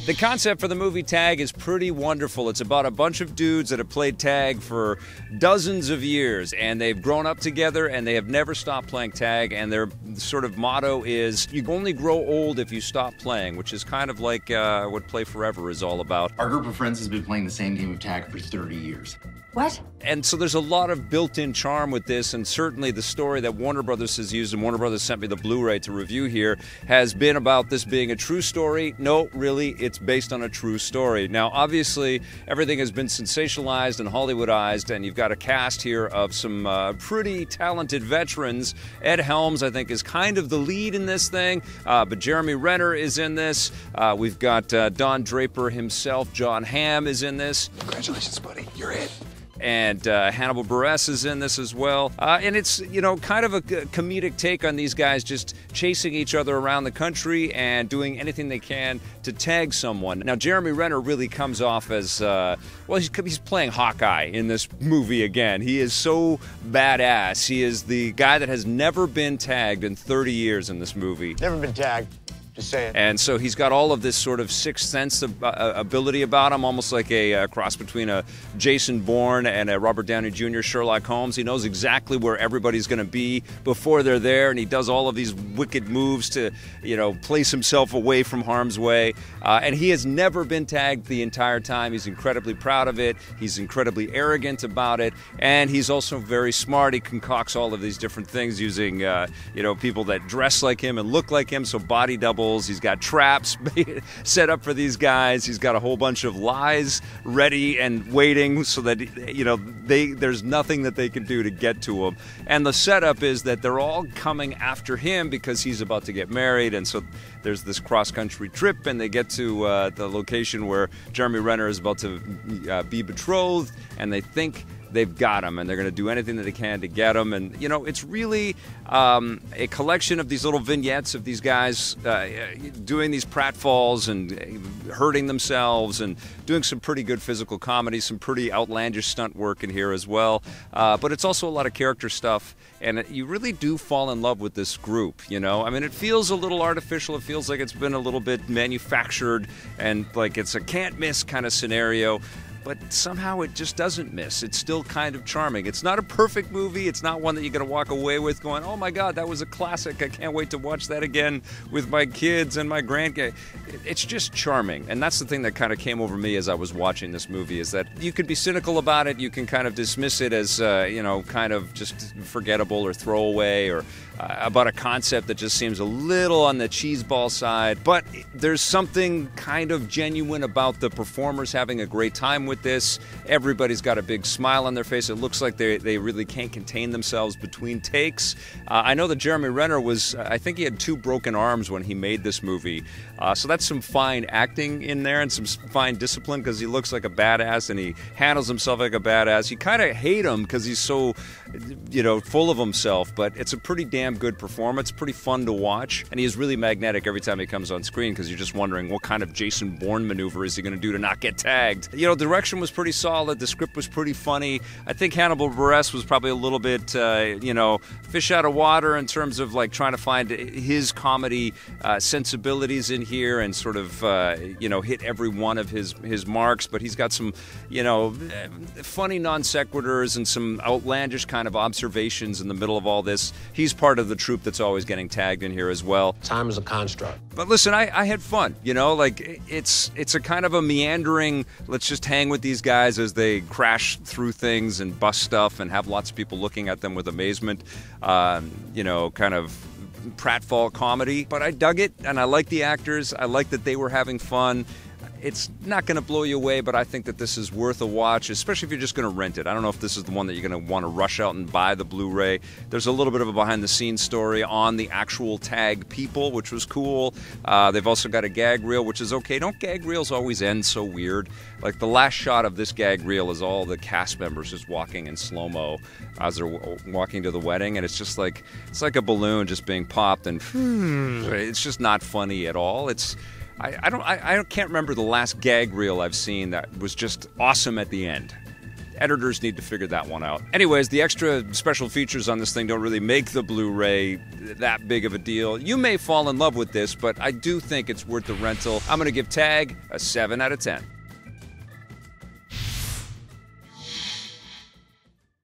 The concept for the movie Tag is pretty wonderful. It's about a bunch of dudes that have played tag for dozens of years, and they've grown up together, and they have never stopped playing tag, and their sort of motto is, you only grow old if you stop playing, which is kind of like what Play Forever is all about. Our group of friends has been playing the same game of tag for 30 years. What? And so there's a lot of built-in charm with this, and certainly the story that Warner Brothers has used, and Warner Brothers sent me the Blu-ray to review here, has been about this being a true story. No, really, it's based on a true story. Now, obviously, everything has been sensationalized and Hollywoodized, and you've got a cast here of some pretty talented veterans. Ed Helms, I think, is kind of the lead in this thing, but Jeremy Renner is in this. We've got Don Draper himself. Jon Hamm is in this. Congratulations, buddy. You're it. And Hannibal Buress is in this as well. And it's, you know, kind of a comedic take on these guys just chasing each other around the country and doing anything they can to tag someone. Now, Jeremy Renner really comes off as, well, he's playing Hawkeye in this movie again. He is so badass. He is the guy that has never been tagged in 30 years in this movie. Never been tagged. Just saying. And so he's got all of this sort of sixth sense of, ability about him, almost like a cross between a Jason Bourne and a Robert Downey Jr. Sherlock Holmes. He knows exactly where everybody's going to be before they're there, and he does all of these wicked moves to, you know, place himself away from harm's way. And he has never been tagged the entire time. He's incredibly proud of it. He's incredibly arrogant about it, and he's also very smart. He concocts all of these different things using, you know, people that dress like him and look like him, so body double. He's got traps set up for these guys. He's got a whole bunch of lies ready and waiting so that, you know, there's nothing that they can do to get to him. And the setup is that they're all coming after him because he's about to get married. And so there's this cross-country trip, and they get to the location where Jeremy Renner is about to be betrothed, and they think they've got him, and they're going to do anything that they can to get him. And, you know, it's really a collection of these little vignettes of these guys doing these pratfalls and hurting themselves and doing some pretty good physical comedy, some pretty outlandish stunt work in here as well. But it's also a lot of character stuff, and you really do fall in love with this group, you know? I mean, it feels a little artificial. It feels like it's been a little bit manufactured and like it's a can't-miss kind of scenario. But somehow it just doesn't miss. It's still kind of charming. It's not a perfect movie. It's not one that you're going to walk away with going, oh my God, that was a classic. I can't wait to watch that again with my kids and my grandkids. It's just charming. And that's the thing that kind of came over me as I was watching this movie, is that you could be cynical about it. You can kind of dismiss it as, you know, kind of just forgettable or throwaway, or about a concept that just seems a little on the cheeseball side. But there's something kind of genuine about the performers having a great time with this. Everybody's got a big smile on their face. It looks like they really can't contain themselves between takes. I know that Jeremy Renner was, I think he had 2 broken arms when he made this movie. So that's some fine acting in there and some fine discipline, because he looks like a badass and he handles himself like a badass. You kind of hate him because he's so, you know, full of himself, but it's a pretty damn good performance, pretty fun to watch, and he is really magnetic every time he comes on screen, because you're just wondering what kind of Jason Bourne maneuver is he going to do to not get tagged. You know, the direction was pretty solid, the script was pretty funny. I think Hannibal Buress was probably a little bit, you know, fish out of water in terms of like trying to find his comedy sensibilities in here and sort of, you know, hit every one of his marks, but he's got some, you know, funny non sequiturs and some outlandish kind of observations in the middle of all this. He's part of the troupe that's always getting tagged in here as well. Time is a construct. But listen, I had fun, you know, like it's a kind of a meandering, let's just hang with these guys as they crash through things and bust stuff and have lots of people looking at them with amazement, you know, kind of pratfall comedy. But I dug it, and I like the actors. I like that they were having fun. It's not going to blow you away, but I think that this is worth a watch, especially if you're just going to rent it. I don't know if this is the one that you're going to want to rush out and buy the Blu-ray. There's a little bit of a behind-the-scenes story on the actual tag people, which was cool. They've also got a gag reel, which is okay. Don't gag reels always end so weird? Like the last shot of this gag reel is all the cast members just walking in slow-mo as they're walking to the wedding, and it's just like, it's like a balloon just being popped, and it's just not funny at all. I can't remember the last gag reel I've seen that was just awesome at the end. Editors need to figure that one out. Anyways, the extra special features on this thing don't really make the Blu-ray that big of a deal. You may fall in love with this, but I do think it's worth the rental. I'm going to give Tag a 7 out of 10.